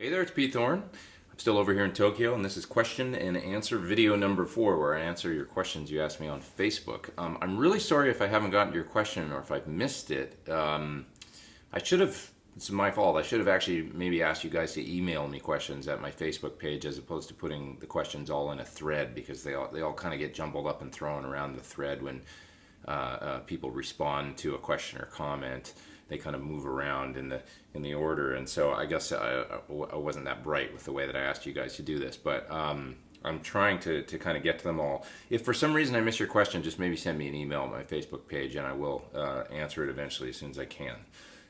Hey there, it's Pete Thorn. I'm still over here in Tokyo, and this is question and answer video number 4, where I answer your questions you asked me on Facebook. I'm really sorry if I haven't gotten to your question or if I've missed it. I should have, it's my fault, I should have actually maybe asked you guys to email me questions at my Facebook page as opposed to putting the questions all in a thread, because they all kind of get jumbled up and thrown around the thread when people respond to a question or comment. They kind of move around in the order, and so I guess I wasn't that bright with the way that I asked you guys to do this, but I'm trying to kind of get to them all. If for some reason I miss your question, just maybe send me an email on my Facebook page, and I will answer it eventually as soon as I can.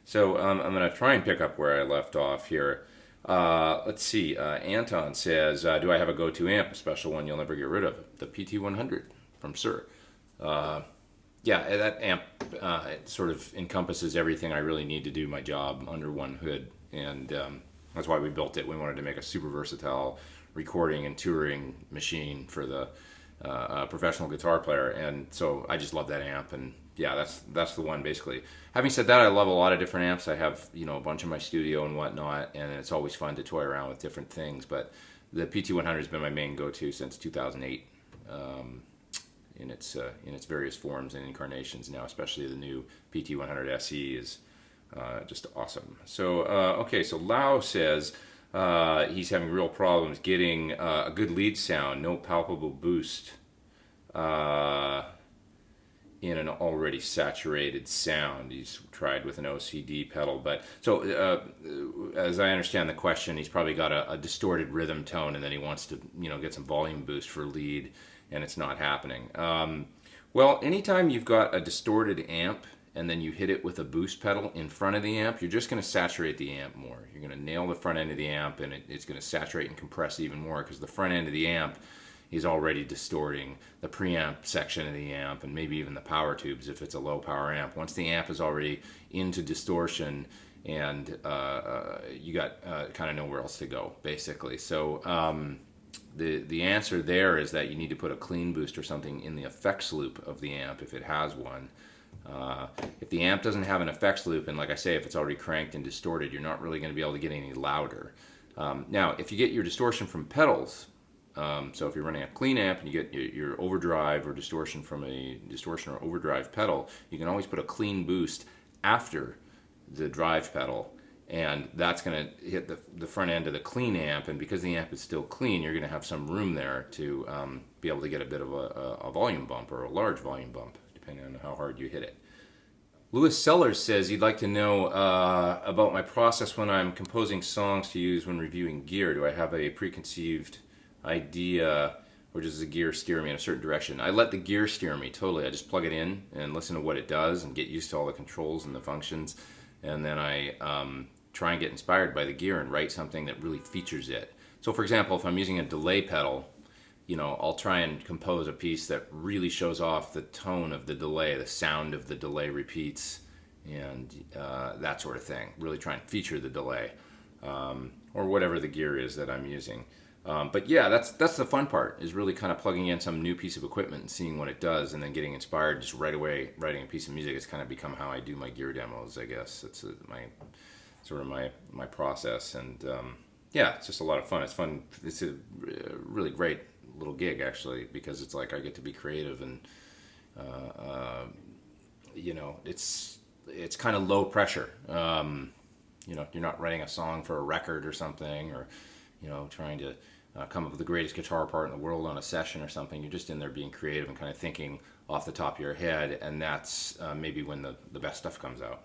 So I'm going to try and pick up where I left off here. Let's see. Anton says, do I have a go-to amp, a special one you'll never get rid of? The PT100 from Sir. Yeah, that amp it sort of encompasses everything I really need to do my job under one hood, and that's why we built it. We wanted to make a super versatile recording and touring machine for the professional guitar player, and so I just love that amp, and yeah, that's the one basically. Having said that, I love a lot of different amps. I have a bunch in my studio and whatnot, and it's always fun to toy around with different things, but the PT100 has been my main go-to since 2008. In its various forms and incarnations now, especially the new PT100 SE is just awesome. So okay, so Lau says he's having real problems getting a good lead sound, no palpable boost in an already saturated sound. He's tried with an OCD pedal, but so as I understand the question, he's probably got a distorted rhythm tone, and then he wants to get some volume boost for lead, and it's not happening. Well, anytime you've got a distorted amp and then you hit it with a boost pedal in front of the amp, you're just going to saturate the amp more. You're going to nail the front end of the amp, and it's going to saturate and compress even more, because the front end of the amp is already distorting the preamp section of the amp, and maybe even the power tubes if it's a low power amp. Once the amp is already into distortion, and you got kind of nowhere else to go, basically. So the answer there is that you need to put a clean boost or something in the effects loop of the amp if it has one. If the amp doesn't have an effects loop, and like I say, if it's already cranked and distorted, you're not really going to be able to get any louder. Now, if you get your distortion from pedals, so if you're running a clean amp and you get your overdrive or distortion from a distortion or overdrive pedal, you can always put a clean boost after the drive pedal, and that's going to hit the front end of the clean amp, and because the amp is still clean, you're going to have some room there to be able to get a bit of a volume bump, or a large volume bump, depending on how hard you hit it. Lewis Sellers says he'd like to know about my process when I'm composing songs to use when reviewing gear. Do I have a preconceived idea, or does the gear steer me in a certain direction? I let the gear steer me, totally. I just plug it in and listen to what it does and get used to all the controls and the functions, and then I try and get inspired by the gear and write something that really features it. So for example, if I'm using a delay pedal, I'll try and compose a piece that really shows off the tone of the delay, the sound of the delay repeats, and that sort of thing. Really try and feature the delay, or whatever the gear is that I'm using. But yeah, that's the fun part, is really kind of plugging in some new piece of equipment and seeing what it does, and then getting inspired just right away writing a piece of music. It's kind of become how I do my gear demos, I guess. It's my process, and yeah, it's just a lot of fun. It's fun. It's a really great little gig, actually, because it's like I get to be creative, and it's kind of low pressure. You're not writing a song for a record or something, or trying to come up with the greatest guitar part in the world on a session or something. You're just in there being creative and kind of thinking off the top of your head, and that's maybe when the best stuff comes out.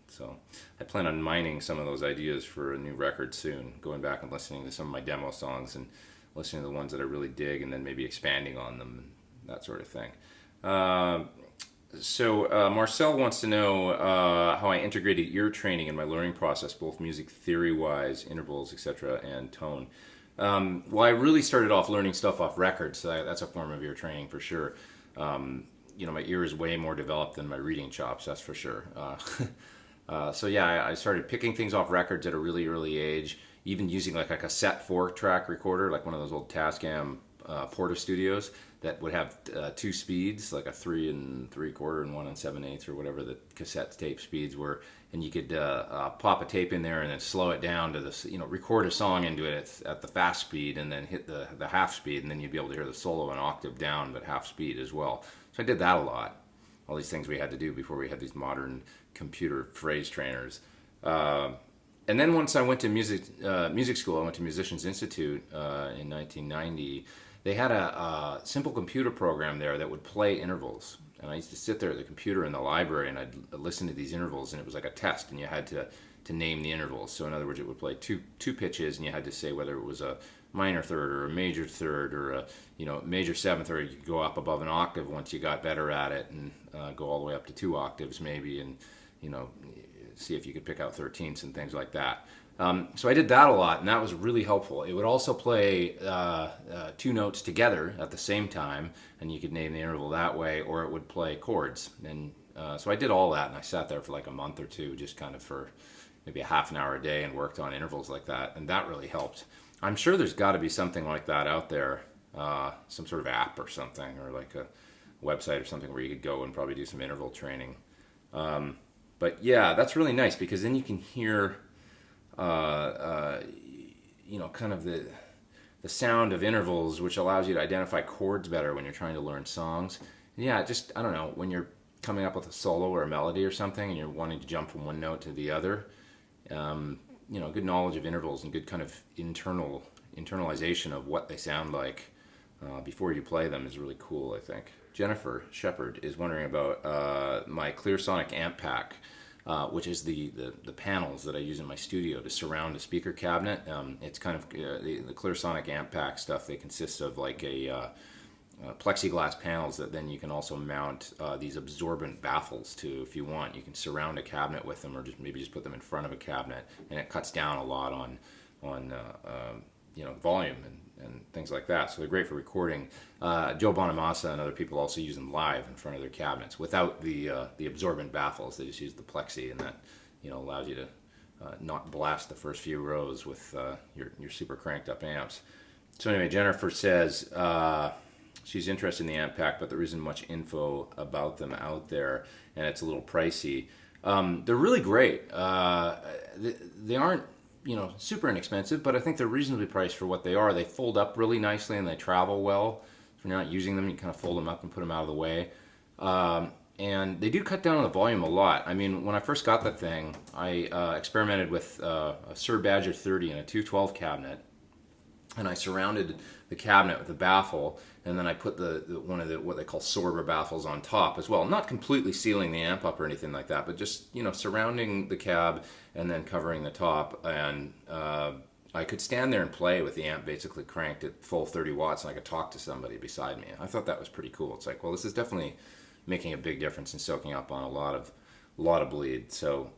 So I plan on mining some of those ideas for a new record soon, going back and listening to some of my demo songs and listening to the ones that I really dig, and then maybe expanding on them and that sort of thing. So Marcel wants to know how I integrated ear training in my learning process, both music theory-wise, intervals, etc., and tone. Well, I really started off learning stuff off records, so that's a form of ear training for sure. My ear is way more developed than my reading chops, that's for sure. So yeah, I started picking things off records at a really early age, even using like a cassette 4-track recorder, like one of those old Tascam Porta Studios that would have two speeds, like a 3 3/4 and 1 7/8 or whatever the cassette tape speeds were, and you could pop a tape in there and then slow it down to this, record a song into it at the fast speed and then hit the half speed, and then you'd be able to hear the solo an octave down but half speed as well. So I did that a lot. All these things we had to do before we had these modern computer phrase trainers. And then once I went to music school, I went to Musicians Institute in 1990. They had a simple computer program there that would play intervals. And I used to sit there at the computer in the library and I'd listen to these intervals, and it was like a test, and you had to name the intervals. So in other words, it would play two pitches, and you had to say whether it was a minor third or a major third or a major seventh, or you could go up above an octave once you got better at it, and go all the way up to 2 octaves maybe, and see if you could pick out 13ths and things like that. So I did that a lot, and that was really helpful. It would also play 2 notes together at the same time, and you could name the interval that way, or it would play chords. And so I did all that, and I sat there for like a month or two, just kind of for maybe a half an hour a day, and worked on intervals like that, and that really helped. I'm sure there's got to be something like that out there, some sort of app or something, or like a website or something where you could go and probably do some interval training. But yeah, that's really nice, because then you can hear kind of the sound of intervals, which allows you to identify chords better when you're trying to learn songs. And yeah, I don't know, when you're coming up with a solo or a melody or something and you're wanting to jump from one note to the other, good knowledge of intervals and good kind of internalization of what they sound like before you play them is really cool, I think. Jennifer Shepard is wondering about my Clearsonic amp pack, which is the panels that I use in my studio to surround a speaker cabinet. It's kind of the Clearsonic amp pack stuff. They consist of like a plexiglass panels that then you can also mount these absorbent baffles to if you want. You can surround a cabinet with them, or just put them in front of a cabinet, and it cuts down a lot on volume and things like that. So they're great for recording. Joe Bonamassa and other people also use them live in front of their cabinets without the absorbent baffles. They just use the plexi, and that allows you to not blast the first few rows with your super cranked up amps. So anyway, Jennifer says she's interested in the amp pack, but there isn't much info about them out there, and it's a little pricey. They're really great. They aren't super inexpensive, but I think they're reasonably priced for what they are. They fold up really nicely and they travel well. So when you're not using them, you kind of fold them up and put them out of the way. And they do cut down on the volume a lot. I mean, when I first got the thing, I experimented with a Sir Badger 30 and a 212 cabinet, and I surrounded the cabinet with a baffle, and then I put one of the what they call sorber baffles on top as well. Not completely sealing the amp up or anything like that, but just surrounding the cab and then covering the top. And I could stand there and play with the amp basically cranked at full 30 watts, and I could talk to somebody beside me. I thought that was pretty cool. It's like, well, this is definitely making a big difference in soaking up on a lot of bleed. So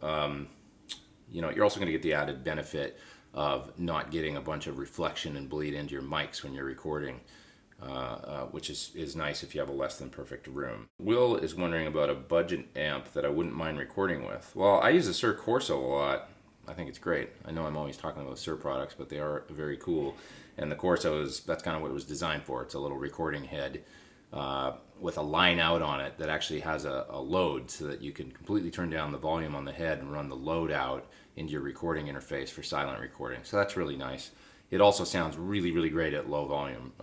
you're also going to get the added benefit of not getting a bunch of reflection and bleed into your mics when you're recording, which is nice if you have a less than perfect room. Will is wondering about a budget amp that I wouldn't mind recording with. Well, I use the Sir Corso a lot. I think it's great. I know I'm always talking about Sir products, but they are very cool. And the Corso that's kind of what it was designed for. It's a little recording head with a line out on it that actually has a load, so that you can completely turn down the volume on the head and run the load out into your recording interface for silent recording. So that's really nice. It also sounds really, really great at low volume.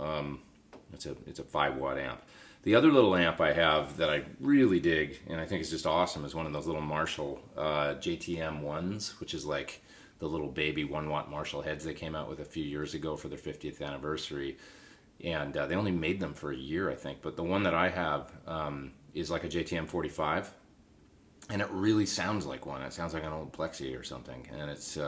It's a 5-watt amp. The other little amp I have that I really dig, and I think is just awesome, is one of those little Marshall JTM 1s, which is like the little baby 1-watt Marshall heads they came out with a few years ago for their 50th anniversary. And they only made them for a year, I think. But the one that I have is like a JTM 45. And it really sounds like one. It sounds like an old Plexi or something. And it's,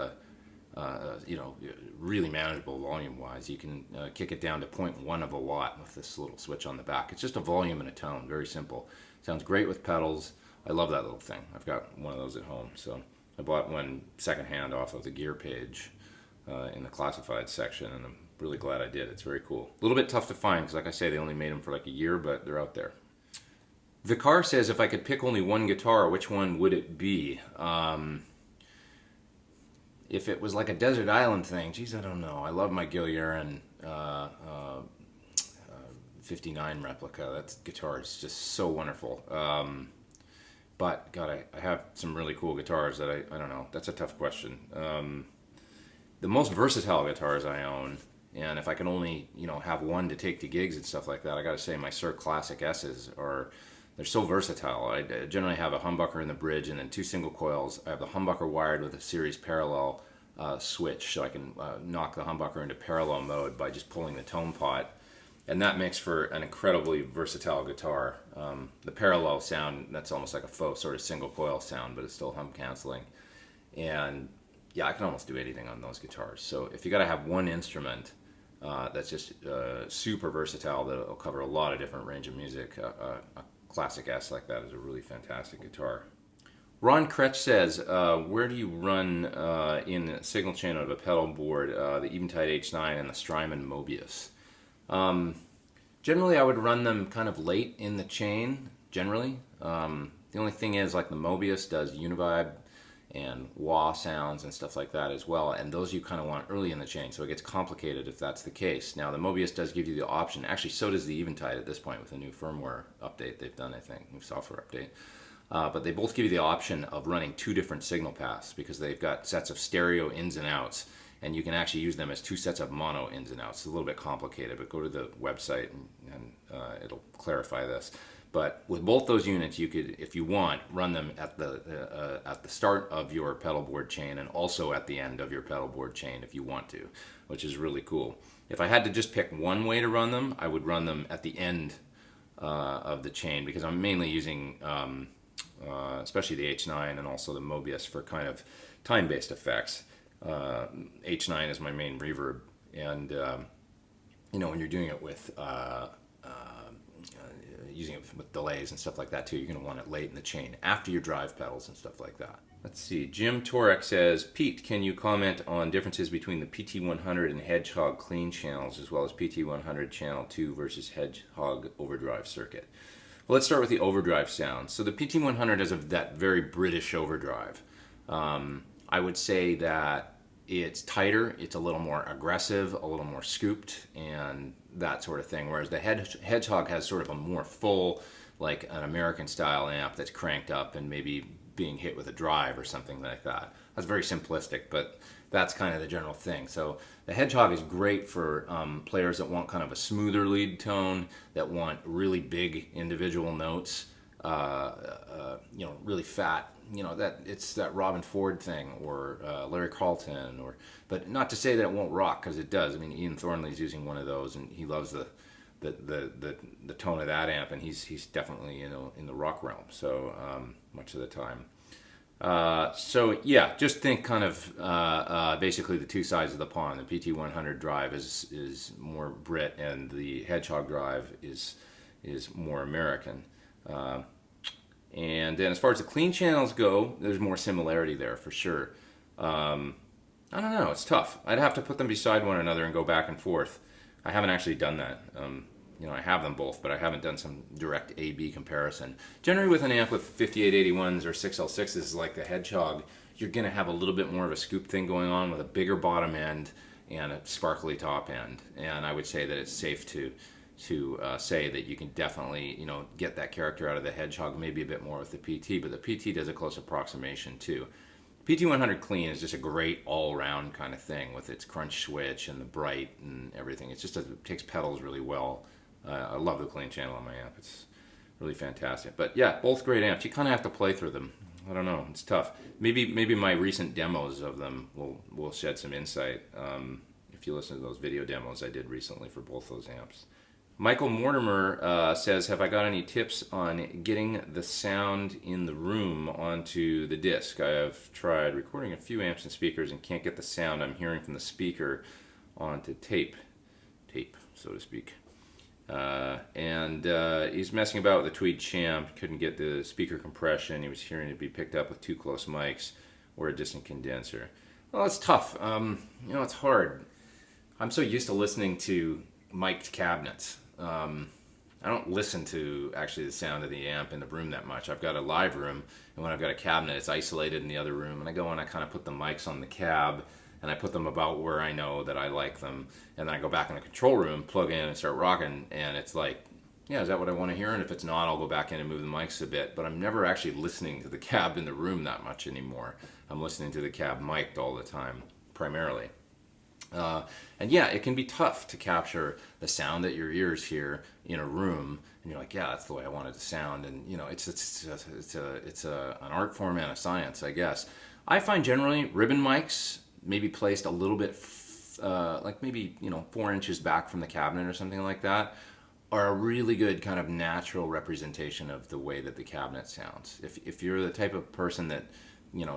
really manageable volume-wise. You can kick it down to 0.1 of a watt with this little switch on the back. It's just a volume and a tone. Very simple. Sounds great with pedals. I love that little thing. I've got one of those at home. So I bought one secondhand off of the gear page in the classified section, and I'm really glad I did. It's very cool. A little bit tough to find because, like I say, they only made them for like a year, but they're out there. Vicar says, if I could pick only one guitar, which one would it be? If it was like a desert island thing, geez, I don't know. I love my Gil Yaron 59 replica. That guitar is just so wonderful. But God, I have some really cool guitars that I don't know. That's a tough question. The most versatile guitars I own, and if I can only have one to take to gigs and stuff like that, I got to say my Sir Classic S's they're so versatile. I generally have a humbucker in the bridge and then 2 single coils. I have the humbucker wired with a series parallel switch, so I can knock the humbucker into parallel mode by just pulling the tone pot. And that makes for an incredibly versatile guitar. The parallel sound, that's almost like a faux sort of single coil sound, but it's still hum canceling. And yeah, I can almost do anything on those guitars. So if you got to have one instrument that's just super versatile, that'll cover a lot of different range of music, a Classic S like that is a really fantastic guitar. Ron Kretsch says, where do you run in the signal channel of a pedal board, the Eventide H9 and the Strymon Mobius? Generally, I would run them kind of late in the chain, generally. The only thing is, like the Mobius does univibe and wah sounds and stuff like that as well, and those you kind of want early in the chain, so it gets complicated if that's the case. Now, the Mobius does give you the option, actually so does the Eventide at this point with a new firmware update they've done, I think, new software update. But they both give you the option of running 2 different signal paths because they've got sets of stereo ins and outs, and you can actually use them as 2 sets of mono ins and outs. It's a little bit complicated, but go to the website and it'll clarify this. But with both those units, you could, if you want, run them at the start of your pedal board chain and also at the end of your pedal board chain if you want to, which is really cool. If I had to just pick one way to run them, I would run them at the end of the chain because I'm mainly using, especially the H9 and also the Mobius for kind of time-based effects. H9 is my main reverb, and when you're doing it with using it with delays and stuff like that too, you're going to want it late in the chain after your drive pedals and stuff like that. Let's see. Jim Torek says, Pete, can you comment on differences between the PT100 and Hedgehog clean channels as well as PT100 channel 2 versus Hedgehog overdrive circuit? Well, let's start with the overdrive sound. So the PT100 has that very British overdrive. I would say that it's tighter, it's a little more aggressive, a little more scooped, and that sort of thing. Whereas the Hedgehog has sort of a more full, like an American style amp that's cranked up and maybe being hit with a drive or something like that. That's very simplistic, but that's kind of the general thing. So the Hedgehog is great for players that want kind of a smoother lead tone, that want really big individual notes, really fat. That it's that Robin Ford thing or Larry Carlton, but not to say that it won't rock, because it does. I mean, Ian Thornley's using one of those, and he loves the tone of that amp, and he's definitely in the rock realm. So much of the time. So yeah, just think kind of basically the 2 sides of the pond. The PT100 drive is more Brit, and the Hedgehog drive is more American. And then as far as the clean channels go, there's more similarity there for sure. I don't know, it's tough. I'd have to put them beside one another and go back and forth. I haven't actually done that. I have them both, but I haven't done some direct A-B comparison. Generally with an amp with 5881s or 6L6s like the Hedgehog, you're going to have a little bit more of a scoop thing going on with a bigger bottom end and a sparkly top end. And I would say that it's safe to say that you can definitely, get that character out of the Hedgehog, maybe a bit more with the PT, but the PT does a close approximation too. PT100 Clean is just a great all-around kind of thing with its crunch switch and the bright and everything. It takes pedals really well. I love the clean channel on my amp. It's really fantastic. But yeah, both great amps. You kind of have to play through them. I don't know. It's tough. Maybe my recent demos of them will shed some insight if you listen to those video demos I did recently for both those amps. Michael Mortimer says, have I got any tips on getting the sound in the room onto the disc? I have tried recording a few amps and speakers and can't get the sound I'm hearing from the speaker onto tape, so to speak. And he's messing about with the Tweed Champ, couldn't get the speaker compression. He was hearing it be picked up with 2 close mics or a distant condenser. Well, it's tough. It's hard. I'm so used to listening to mic'd cabinets. I don't listen to actually the sound of the amp in the room that much. I've got a live room, and when I've got a cabinet, it's isolated in the other room, and I go and I kind of put the mics on the cab, and I put them about where I know that I like them, and then I go back in the control room, plug in, and start rocking, and it's like, yeah, is that what I want to hear? And if it's not, I'll go back in and move the mics a bit. But I'm never actually listening to the cab in the room that much anymore. I'm listening to the cab mic'd all the time, primarily. And yeah, it can be tough to capture the sound that your ears hear in a room, and you're like, yeah, that's the way I want it to sound. And you know, it's an art form and a science, I guess. I find generally ribbon mics, maybe placed a little bit, like maybe 4 inches back from the cabinet or something like that, are a really good kind of natural representation of the way that the cabinet sounds. If you're the type of person that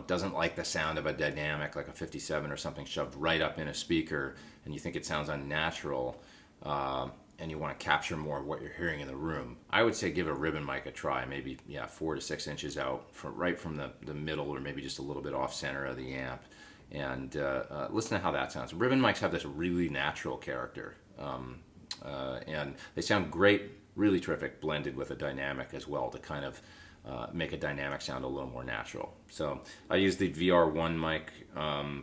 doesn't like the sound of a dynamic like a 57 or something shoved right up in a speaker, and you think it sounds unnatural, and you want to capture more of what you're hearing in the room, I would say give a ribbon mic a try. Maybe 4 to 6 inches out right from the middle, or maybe just a little bit off center of the amp, and listen to how that sounds. Ribbon mics have this really natural character. And they sound great, really terrific, blended with a dynamic as well to kind of make a dynamic sound a little more natural. So I use the VR1 mic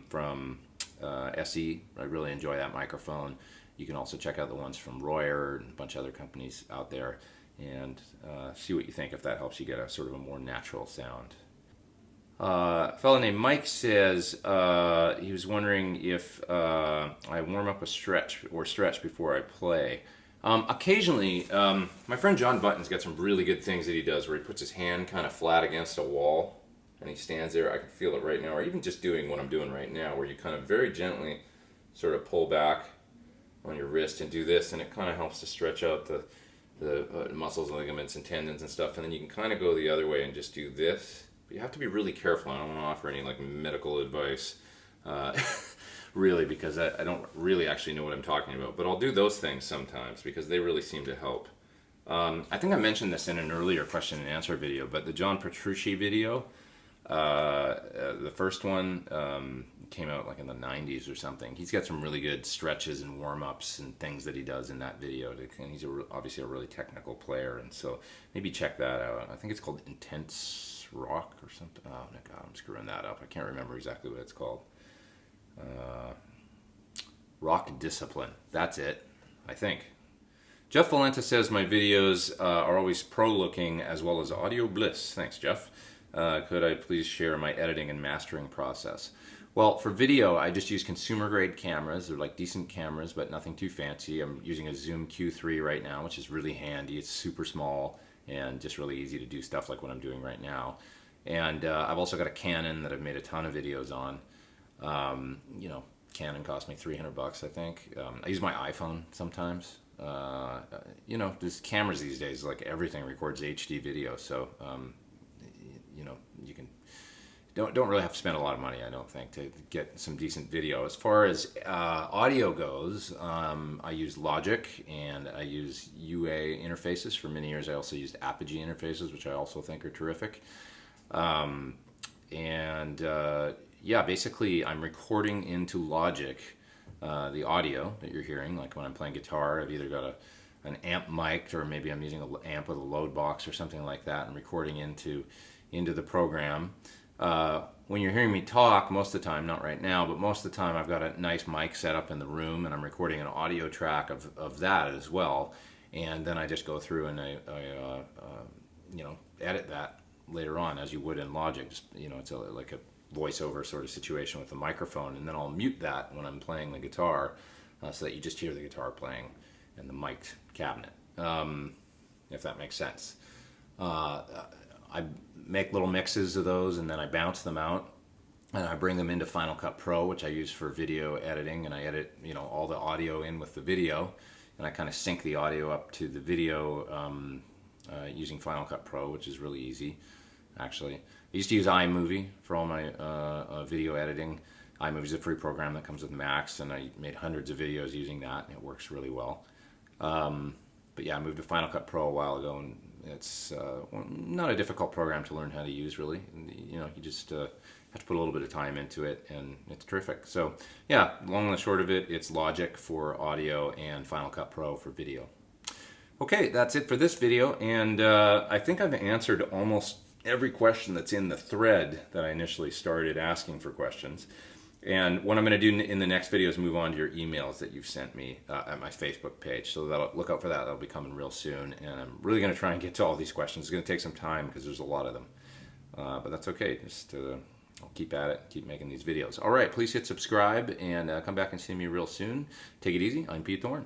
from SE. I really enjoy that microphone. You can also check out the ones from Royer and a bunch of other companies out there, and see what you think, if that helps you get a sort of a more natural sound. A fellow named Mike says he was wondering if I warm up a stretch before I play. Occasionally, my friend John Button's got some really good things that he does where he puts his hand kind of flat against a wall and he stands there. I can feel it right now, or even just doing what I'm doing right now, where you kind of very gently sort of pull back on your wrist and do this, and it kind of helps to stretch out the muscles, ligaments, and tendons and stuff. And then you can kind of go the other way and just do this. But you have to be really careful. I don't want to offer any like medical advice, really, because I don't really actually know what I'm talking about. But I'll do those things sometimes because they really seem to help. I think I mentioned this in an earlier question and answer video, but the John Petrucci video, the first one came out like in the 90s or something. He's got some really good stretches and warm-ups and things that he does in that video. And he's obviously a really technical player, and so maybe check that out. I think it's called Intense Rock or something. Oh my god, I'm screwing that up. I can't remember exactly what it's called. Rock Discipline. That's it, I think. Jeff Valenta says my videos are always pro-looking as well as audio bliss. Thanks, Jeff. Could I please share my editing and mastering process? Well, for video, I just use consumer-grade cameras. They're like decent cameras, but nothing too fancy. I'm using a Zoom Q3 right now, which is really handy. It's super small and just really easy to do stuff like what I'm doing right now. And I've also got a Canon that I've made a ton of videos on. Canon cost me $300, I think. I use my iPhone sometimes. There's cameras these days, like everything records HD video, so you can don't really have to spend a lot of money, I don't think, to get some decent video. As far as audio goes, I use Logic and I use UA interfaces. For many years I also used Apogee interfaces, which I also think are terrific. Basically I'm recording into Logic the audio that you're hearing. Like when I'm playing guitar, I've either got an amp mic, or maybe I'm using an amp with a load box or something like that, and recording into the program. When you're hearing me talk, most of the time, not right now, but most of the time I've got a nice mic set up in the room, and I'm recording an audio track of that as well. And then I just go through and I edit that later on, as you would in Logic. Just, it's like a voiceover sort of situation with the microphone, and then I'll mute that when I'm playing the guitar, so that you just hear the guitar playing and the mic'd cabinet, if that makes sense. I make little mixes of those, and then I bounce them out, and I bring them into Final Cut Pro, which I use for video editing, and I edit all the audio in with the video, and I kind of sync the audio up to the video using Final Cut Pro, which is really easy, actually. I used to use iMovie for all my video editing. iMovie is a free program that comes with Macs, and I made hundreds of videos using that, and it works really well. But yeah, I moved to Final Cut Pro a while ago, and it's not a difficult program to learn how to use, really. You just have to put a little bit of time into it, and it's terrific. So yeah, long and the short of it, it's Logic for audio and Final Cut Pro for video. Okay, that's it for this video, and I think I've answered almost every question that's in the thread that I initially started asking for questions. And what I'm going to do in the next video is move on to your emails that you've sent me at my Facebook page. So look out for that. That'll be coming real soon. And I'm really going to try and get to all these questions. It's going to take some time because there's a lot of them. But that's okay. I'll keep at it, keep making these videos. All right, please hit subscribe and come back and see me real soon. Take it easy. I'm Pete Thorn.